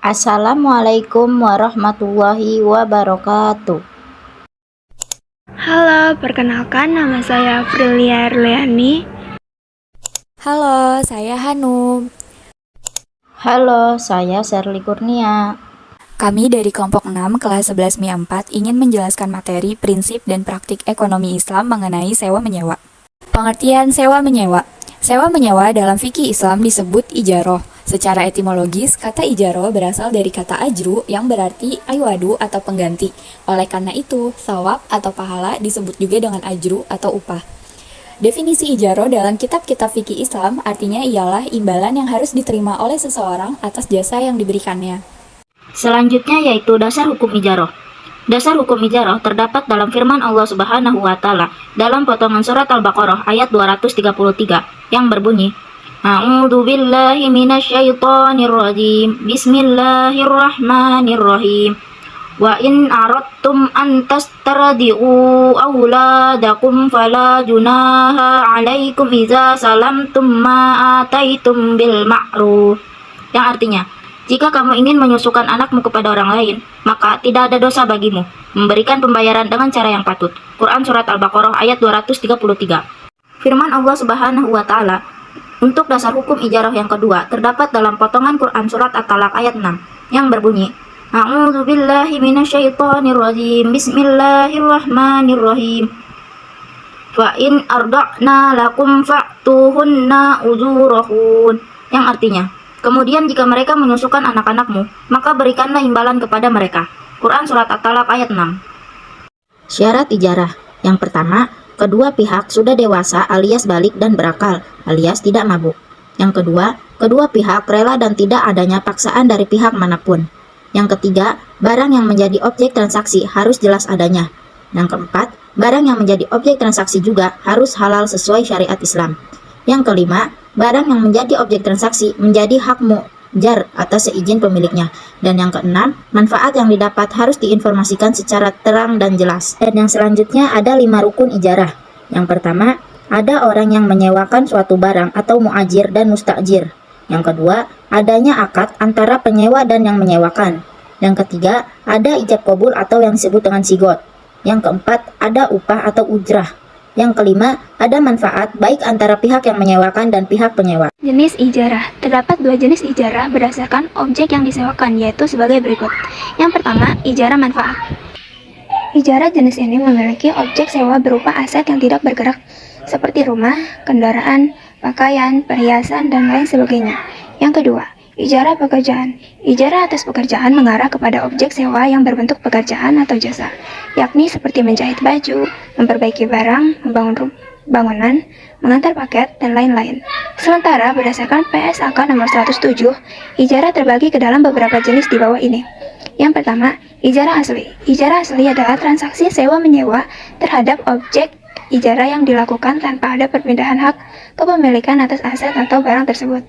Assalamualaikum warahmatullahi wabarakatuh. Halo, perkenalkan nama saya Frilia Erliani. Halo, saya Hanum. Halo, saya Sherly Kurnia. Kami dari kelompok 6 kelas 11 MI 4 ingin menjelaskan materi, prinsip, dan praktik ekonomi Islam mengenai sewa-menyewa. Pengertian sewa-menyewa. Sewa-menyewa dalam fikih Islam disebut ijaroh. Secara etimologis, kata ijaroh berasal dari kata ajru yang berarti aywadu atau pengganti. Oleh karena itu, thawab atau pahala disebut juga dengan ajru atau upah. Definisi ijaroh dalam kitab-kitab fikih Islam artinya ialah imbalan yang harus diterima oleh seseorang atas jasa yang diberikannya. Selanjutnya yaitu dasar hukum ijaroh. Dasar hukum ijaroh terdapat dalam firman Allah Subhanahu wa Ta'ala dalam potongan surat Al-Baqarah ayat 233 yang berbunyi, A'udzu billahi minasyaitonir rajim. Bismillahirrahmanirrahim. Wa in aradtum an tastardi'u auladakum fala junaha 'alaikum idza salamtum ma ataitum bil ma'ruf. Yang artinya, jika kamu ingin menyusukan anakmu kepada orang lain, maka tidak ada dosa bagimu memberikan pembayaran dengan cara yang patut. Quran Surat Al-Baqarah ayat 233. Firman Allah Subhanahu wa Ta'ala untuk dasar hukum ijarah yang kedua terdapat dalam potongan Quran Surat At-Talaq ayat 6 yang berbunyi, A'udzu billahi minasyaitonir rajim. Bismillahirrahmanirrahim. Fa in arda'na lakum fa'tuhunna ujurahun. Yang artinya, kemudian jika mereka menyusukan anak-anakmu, maka berikanlah imbalan kepada mereka. Quran Surat At-Talaq ayat 6. Syarat ijarah. Yang pertama, kedua pihak sudah dewasa alias balik dan berakal alias tidak mabuk. Yang kedua, kedua pihak rela dan tidak adanya paksaan dari pihak manapun. Yang ketiga, barang yang menjadi objek transaksi harus jelas adanya. Yang keempat, barang yang menjadi objek transaksi juga harus halal sesuai syariat Islam. Yang kelima, barang yang menjadi objek transaksi menjadi hak mujar atas seizin pemiliknya. Dan yang keenam, manfaat yang didapat harus diinformasikan secara terang dan jelas. Dan yang selanjutnya ada 5 rukun ijarah. Yang pertama, ada orang yang menyewakan suatu barang atau muajir dan mustajir. Yang kedua, adanya akad antara penyewa dan yang menyewakan. Yang ketiga, ada ijab kabul atau yang disebut dengan sigot. Yang keempat, ada upah atau ujrah. Yang kelima, ada manfaat baik antara pihak yang menyewakan dan pihak penyewa. Jenis ijarah. Terdapat 2 jenis ijarah berdasarkan objek yang disewakan, yaitu sebagai berikut. Yang pertama, ijarah manfaat. Ijarah jenis ini memiliki objek sewa berupa aset yang tidak bergerak, seperti rumah, kendaraan, pakaian, perhiasan, dan lain sebagainya. Yang kedua, ijarah pekerjaan. Ijarah atas pekerjaan mengarah kepada objek sewa yang berbentuk pekerjaan atau jasa, yakni seperti menjahit baju, memperbaiki barang, membangun bangunan, mengantar paket, dan lain-lain. Sementara berdasarkan PSAK nomor 107, ijarah terbagi ke dalam beberapa jenis di bawah ini. Yang pertama, ijarah asli. Ijarah asli adalah transaksi sewa-menyewa terhadap objek ijarah yang dilakukan tanpa ada perpindahan hak kepemilikan atas aset atau barang tersebut.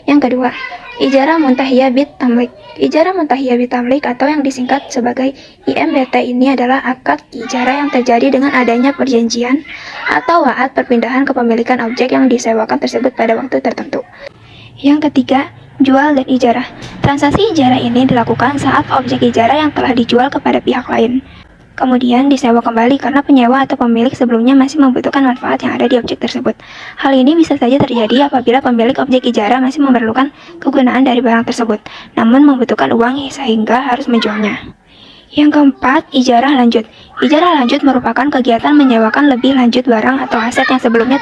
Yang kedua, ijarah muntahiyah bit tamlik. Ijarah muntahiyah bit tamlik atau yang disingkat sebagai IMBT ini adalah akad ijarah yang terjadi dengan adanya perjanjian atau wa'ad perpindahan kepemilikan objek yang disewakan tersebut pada waktu tertentu. Yang ketiga, jual dan ijarah. Transaksi ijarah ini dilakukan saat objek ijarah yang telah dijual kepada pihak lain kemudian disewa kembali karena penyewa atau pemilik sebelumnya masih membutuhkan manfaat yang ada di objek tersebut. Hal ini bisa saja terjadi apabila pemilik objek ijarah masih memerlukan kegunaan dari barang tersebut, namun membutuhkan uang sehingga harus menjualnya. Yang keempat, ijarah lanjut. Ijarah lanjut merupakan kegiatan menyewakan lebih lanjut barang atau aset yang sebelumnya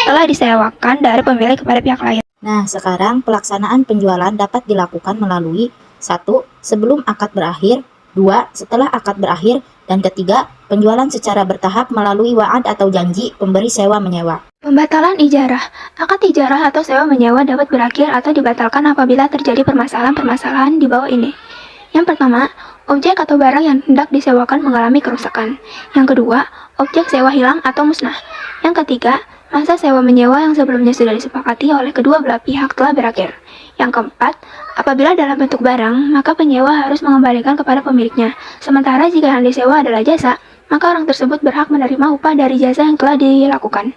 telah disewakan dari pemilik kepada pihak lain. Nah, sekarang pelaksanaan penjualan dapat dilakukan melalui 1. Sebelum akad berakhir, 2. Setelah akad berakhir, dan ketiga, penjualan secara bertahap melalui wa'ad atau janji pemberi sewa-menyewa. Pembatalan ijarah. Akad ijarah atau sewa-menyewa dapat berakhir atau dibatalkan apabila terjadi permasalahan-permasalahan di bawah ini. Yang pertama, objek atau barang yang hendak disewakan mengalami kerusakan. Yang kedua, objek sewa hilang atau musnah. Yang ketiga, masa sewa-menyewa yang sebelumnya sudah disepakati oleh kedua belah pihak telah berakhir. Yang keempat, apabila dalam bentuk barang, maka penyewa harus mengembalikan kepada pemiliknya. Sementara jika yang disewa adalah jasa, maka orang tersebut berhak menerima upah dari jasa yang telah dilakukan.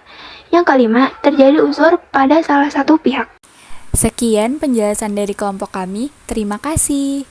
Yang kelima, terjadi uzur pada salah satu pihak. Sekian penjelasan dari kelompok kami. Terima kasih.